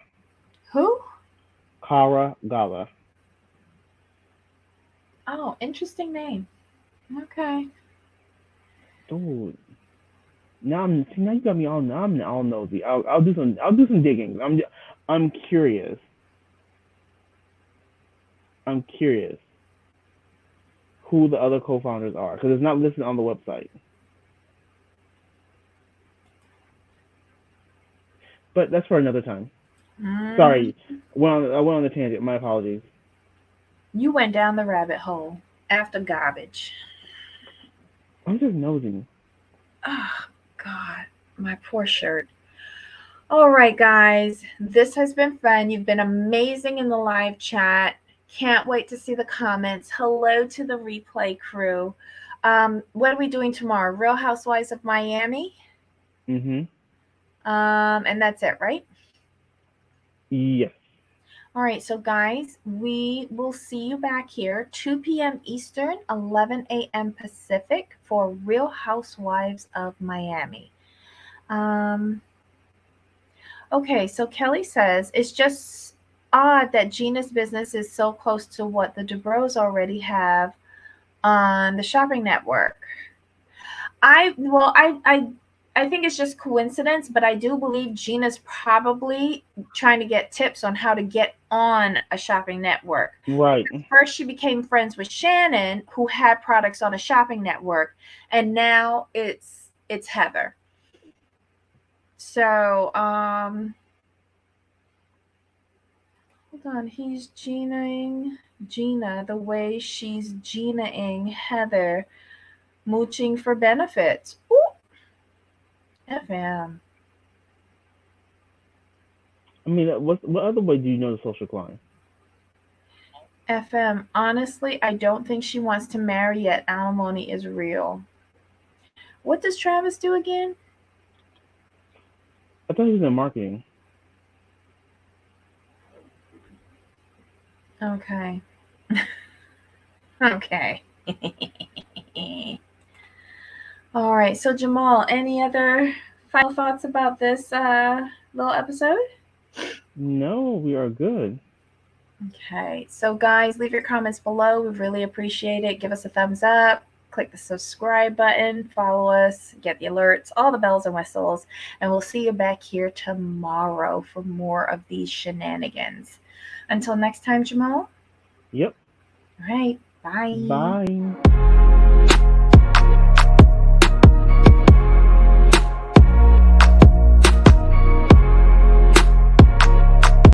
Who? Cara Gala. Oh, interesting name. Okay. Dude, now you got me all now I'm all nosy. I'll do some digging. I'm curious. I'm curious who the other co-founders are because it's not listed on the website. But that's for another time. Hmm. Sorry, I went on the tangent. My apologies. You went down the rabbit hole after garbage. I'm just nosy. Oh, God. My poor shirt. All right, guys. This has been fun. You've been amazing in the live chat. Can't wait to see the comments. Hello to the replay crew. What are we doing tomorrow? Real Housewives of Miami. Mhm. And that's it, right? Yes. All right, so guys, we will see you back here 2 p.m. Eastern, 11 a.m. Pacific for Real Housewives of Miami. Um, okay, so Kelly says it's just odd that Gina's business is so close to what the Dubrows already have on the shopping network. I think it's just coincidence, but I do believe Gina's probably trying to get tips on how to get on a shopping network. Right. First, she became friends with Shannon, who had products on a shopping network, and now it's Heather. So, hold on, he's Gina the way she's Ginaing Heather, mooching for benefits. Ooh. FM. I mean, what other way do you know the social climb? FM. Honestly, I don't think she wants to marry yet. Alimony is real. What does Travis do again? I thought he was in marketing. Okay. Okay. All right. So, Jamal, any other final thoughts about this little episode? No, we are good. Okay. So, guys, leave your comments below. We really appreciate it. Give us a thumbs up. Click the subscribe button. Follow us. Get the alerts, all the bells and whistles. And we'll see you back here tomorrow for more of these shenanigans. Until next time, Jamal. Yep. All right. Bye. Bye.